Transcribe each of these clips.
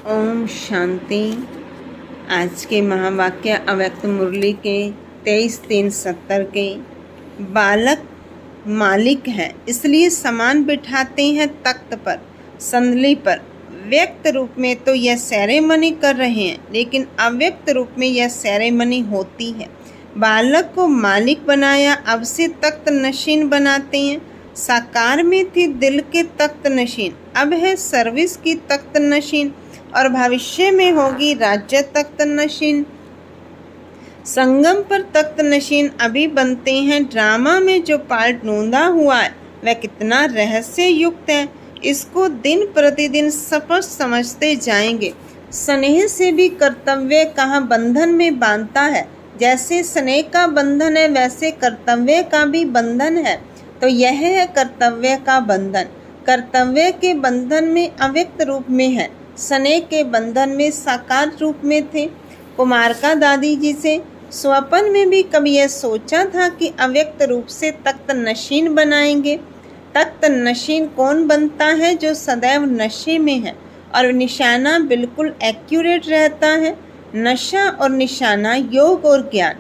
ओम शांति। आज के महावाक्य अव्यक्त मुरली के 23-3-70 के बालक मालिक हैं, इसलिए सामान बिठाते हैं तख्त पर, संदली पर। व्यक्त रूप में तो यह सेरेमनी कर रहे हैं, लेकिन अव्यक्त रूप में यह सेरेमनी होती है। बालक को मालिक बनाया, अब से तख्त नशीन बनाते हैं। साकार में थी दिल के तख्त नशीन, अब है सर्विस की तख्त नशीन, और भविष्य में होगी राज्य तख्त नशीन। संगम पर तख्त नशीन अभी बनते हैं। ड्रामा में जो पार्ट ढूंढा हुआ है वह कितना रहस्य युक्त है, इसको दिन प्रतिदिन स्पष्ट समझते जाएंगे। स्नेह से भी कर्तव्य कहाँ बंधन में बांधता है। जैसे स्नेह का बंधन है वैसे कर्तव्य का भी बंधन है। तो यह है कर्तव्य का बंधन। कर्तव्य के बंधन में अव्यक्त रूप में है, स्नेह के बंधन में साकार रूप में थे। कुमार का दादी जी से स्वप्न में भी कभी यह सोचा था कि अव्यक्त रूप से तख्त नशीन बनाएंगे। तख्त नशीन कौन बनता है? जो सदैव नशे में है और निशाना बिल्कुल एक्यूरेट रहता है। नशा और निशाना, योग और ज्ञान,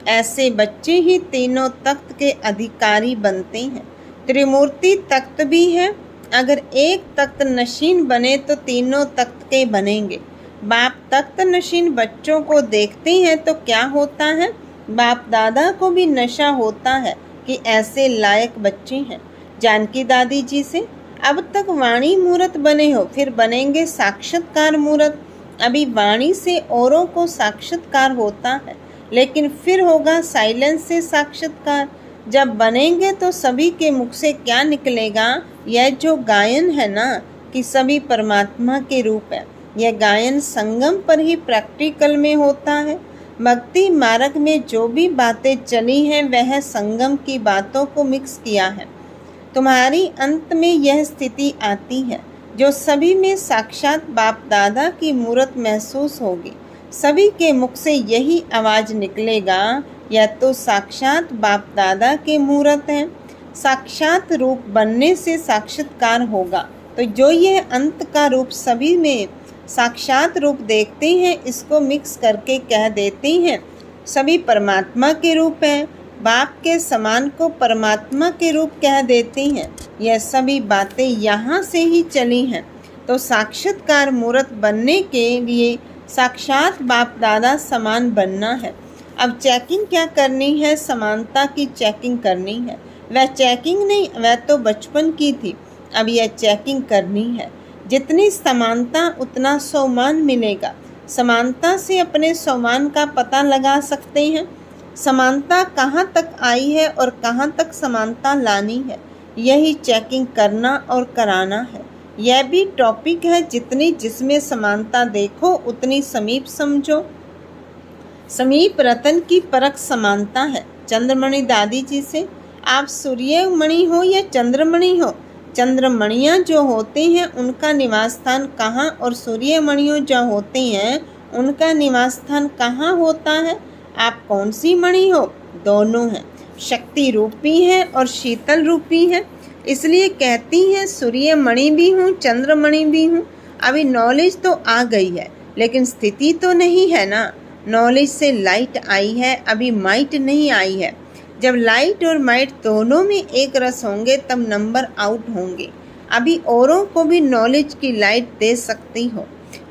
ऐसे बच्चे ही तीनों तख्त के अधिकारी बनते हैं। त्रिमूर्ति तख्त भी है। अगर एक तख्त नशीन बने तो तीनों तख्त के बनेंगे। बाप तख्त नशीन बच्चों को देखते हैं तो क्या होता है? बाप दादा को भी नशा होता है कि ऐसे लायक बच्चे हैं। जानकी दादी जी से अब तक वाणी मूर्त बने हो, फिर बनेंगे साक्षात्कार मूर्त। अभी वाणी से औरों को साक्षात्कार होता है, लेकिन फिर होगा साइलेंस से साक्षात्कार। जब बनेंगे तो सभी के मुख से क्या निकलेगा? यह जो गायन है ना कि सभी परमात्मा के रूप है, यह गायन संगम पर ही प्रैक्टिकल में होता है। भक्ति मार्ग में जो भी बातें चली हैं वह संगम की बातों को मिक्स किया है। तुम्हारी अंत में यह स्थिति आती है जो सभी में साक्षात बाप दादा की मूर्त महसूस होगी। सभी के मुख से यही आवाज़ निकलेगा, यह तो साक्षात बाप दादा के मूर्त हैं। साक्षात रूप बनने से साक्षात्कार होगा। तो जो यह अंत का रूप सभी में साक्षात रूप देखते हैं, इसको मिक्स करके कह देते हैं सभी परमात्मा के रूप हैं। बाप के समान को परमात्मा के रूप कह देते हैं। यह सभी बातें यहाँ से ही चली हैं। तो साक्षात्कार मूर्त बनने के लिए साक्षात बाप दादा समान बनना है। अब चेकिंग क्या करनी है? समानता की चेकिंग करनी है। वह चेकिंग नहीं, वह तो बचपन की थी। अब यह चेकिंग करनी है। जितनी समानता उतना सम्मान मिलेगा। समानता से अपने सम्मान का पता लगा सकते हैं। समानता कहाँ तक आई है और कहाँ तक समानता लानी है, यही चेकिंग करना और कराना है। यह भी टॉपिक है, जितनी जिसमें समानता देखो उतनी समीप समझो। समीप रतन की परख समानता है। चंद्रमणि दादी जी से आप सूर्यमणि हो या चंद्रमणि हो, चंद्रमणियाँ जो होते हैं उनका निवास स्थान कहाँ और सूर्यमणियों जो होते हैं उनका निवास स्थान कहाँ होता है? आप कौन सी मणि हो? दोनों हैं। शक्ति रूपी है और शीतल रूपी है। इसलिए कहती हैं सूर्यमणि भी हूँ, चंद्रमणि भी हूँ। अभी नॉलेज तो आ गई है, लेकिन स्थिति तो नहीं है ना। नॉलेज से लाइट आई है, अभी माइट नहीं आई है। जब लाइट और माइट दोनों में एक रस होंगे तब नंबर आउट होंगे। अभी औरों को भी नॉलेज की लाइट दे सकती हो,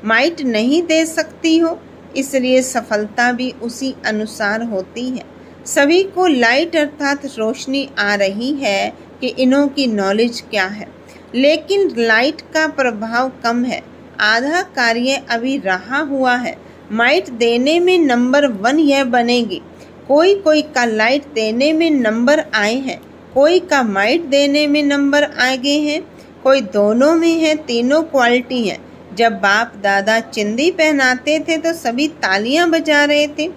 माइट नहीं दे सकती हो, इसलिए सफलता भी उसी अनुसार होती है। सभी को लाइट अर्थात रोशनी आ रही है कि इन्हों की नॉलेज क्या है, लेकिन लाइट का प्रभाव कम है। आधा कार्य अभी रहा हुआ है। माइट देने में नंबर 1 यह बनेगी। कोई कोई का लाइट देने में नंबर आए हैं, कोई का माइट देने में नंबर आगे हैं, कोई दोनों में है। तीनों क्वालिटी हैं। जब बाप दादा चिंदी पहनाते थे तो सभी तालियां बजा रहे थे।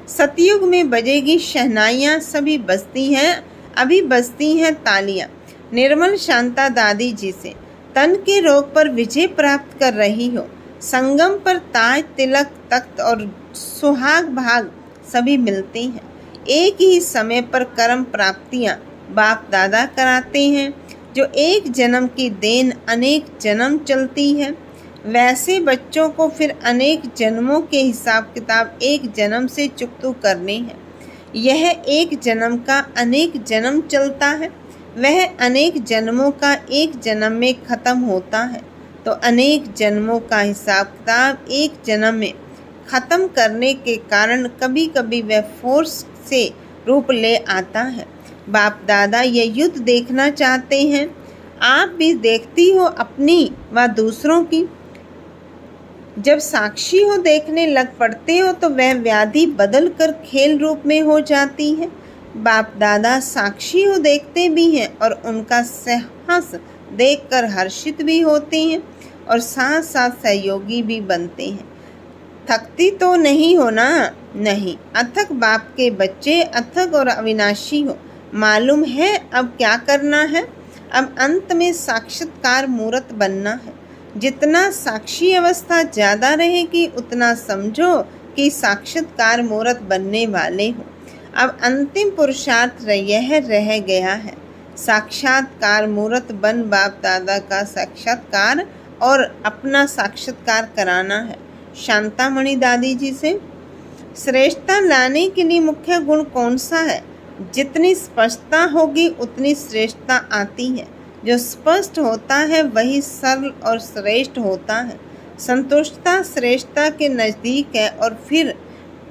सतयुग में बजेगी शहनाइयाँ, सभी बजती हैं, अभी बजती हैं तालियां। निर्मल शांता दादी जी से तन के रोग पर विजय प्राप्त कर रही हो। संगम पर ताज, तिलक, तख्त और सुहाग भाग सभी मिलते हैं। एक ही समय पर कर्म प्राप्तियां बाप दादा कराते हैं। जो एक जन्म की देन अनेक जन्म चलती है। वैसे बच्चों को फिर अनेक जन्मों के हिसाब किताब एक जन्म से चुकतू करने हैं। यह एक जन्म का अनेक जन्म चलता है, वह अनेक जन्मों का एक जन्म में ख़त्म होता है। तो अनेक जन्मों का हिसाब किताब एक जन्म में ख़त्म करने के कारण कभी कभी वह फोर्स से रूप ले आता है। बाप दादा ये युद्ध देखना चाहते हैं, आप भी देखती हो अपनी व दूसरों की। जब साक्षी हो देखने लग पड़ते हो तो वह व्याधि बदल कर खेल रूप में हो जाती है। बाप दादा साक्षी हो देखते भी हैं और उनका साहस देखकर हर्षित भी होते हैं और साथ साथ सहयोगी भी बनते हैं। थकती तो नहीं हो ना? नहीं, अथक बाप के बच्चे अथक और अविनाशी हो। मालूम है अब क्या करना है? अब अंत में साक्षात्कार मूर्त बनना है। जितना साक्षी अवस्था ज़्यादा रहेगी उतना समझो कि साक्षात्कार मूर्त बनने वाले हो। अब अंतिम पुरुषार्थ यह रह गया है, साक्षात्कार मूर्त बन बाप दादा का साक्षात्कार और अपना साक्षात्कार कराना है। शांतामणि दादी जी से श्रेष्ठता लाने के लिए मुख्य गुण कौन सा है? जितनी स्पष्टता होगी उतनी श्रेष्ठता आती है। जो स्पष्ट होता है वही सरल और श्रेष्ठ होता है। संतुष्टता श्रेष्ठता के नज़दीक है और फिर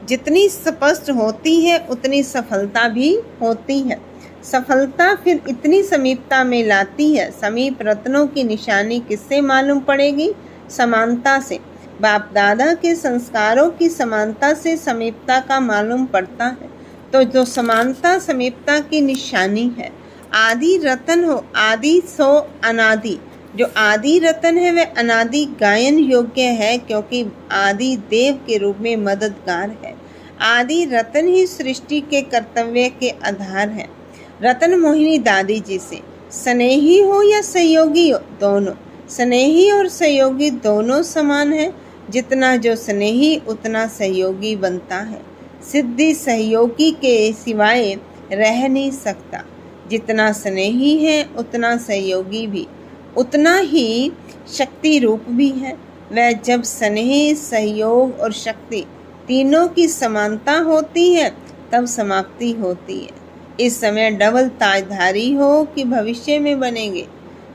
जितनी स्पष्ट होती है उतनी सफलता भी होती है। सफलता फिर इतनी समीपता में लाती है। समीप रत्नों की निशानी किससे मालूम पड़ेगी? समानता से। बाप दादा के संस्कारों की समानता से समीपता का मालूम पड़ता है। तो जो समानता समीपता की निशानी है, आदि रतन हो आदि सो अनादि। जो आदि रतन है वह अनादि गायन योग्य है, क्योंकि आदि देव के रूप में मददगार है। आदि रतन ही सृष्टि के कर्तव्य के आधार है। रतन मोहिनी दादी जी से स्नेही हो या सहयोगी हो, दोनों स्नेही और सहयोगी दोनों समान है। जितना जो स्नेही उतना सहयोगी बनता है। सिद्धि सहयोगी के सिवाय रह नहीं सकता। जितना स्नेही है उतना सहयोगी भी उतना ही शक्ति रूप भी है। वह जब स्नेह सहयोग और शक्ति तीनों की समानता होती है तब समाप्ति होती है। इस समय डबल ताजधारी हो कि भविष्य में बनेंगे।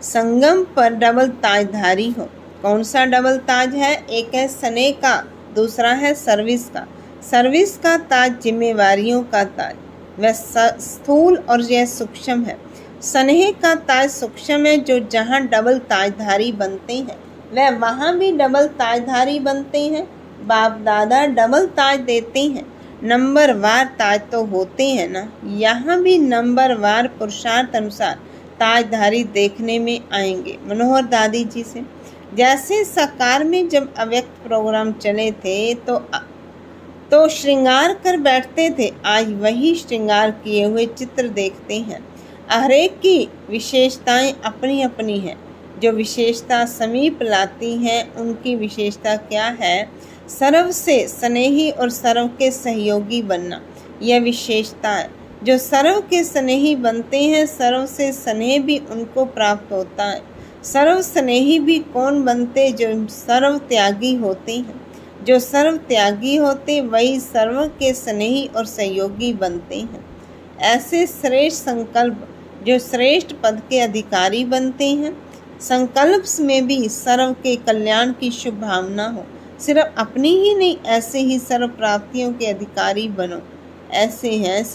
संगम पर डबल ताजधारी हो। कौन सा डबल ताज है? एक है स्नेह का, दूसरा है सर्विस का। सर्विस का ताज जिम्मेवारियों का ताज, वह स्थूल और यह सूक्ष्म है। स्नेह का ताज सूक्ष्म है, जो जहाँ डबल ताजधारी बनते हैं वह वहाँ भी डबल ताजधारी बनते हैं। बाप दादा डबल ताज देते हैं। नंबर वार ताज तो होते हैं ना, यहाँ भी नंबर वार पुरुषार्थ अनुसार ताजधारी देखने में आएंगे। मनोहर दादी जी से जैसे साकार में जब अव्यक्त प्रोग्राम चले थे तो श्रृंगार कर बैठते थे, आज वही श्रृंगार किए हुए चित्र देखते हैं। हर एक की विशेषताएं अपनी अपनी हैं। जो विशेषता समीप लाती हैं उनकी विशेषता क्या है? सर्व से स्नेही और सर्व के सहयोगी बनना, यह विशेषता है। जो सर्व के स्नेही बनते हैं सर्व से स्नेह भी उनको प्राप्त होता है। सर्व स्नेही भी कौन बनते? जो सर्व त्यागी होते हैं। जो सर्व त्यागी होते वही सर्व के स्नेही और सहयोगी बनते हैं। ऐसे श्रेष्ठ संकल्प जो श्रेष्ठ पद के अधिकारी बनते हैं। संकल्प में भी सर्व के कल्याण की शुभ भावना हो। सिर्फ अपनी ही नहीं, ऐसे ही सर्व प्राप्तियों के अधिकारी बनो। ऐसे हैं,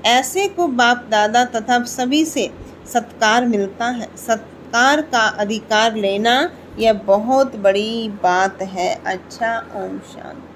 ऐसे को बाप दादा तथा सभी से सत्कार मिलता है। सत्कार का अधिकार लेना यह बहुत बड़ी बात है। अच्छा, ओम शांति।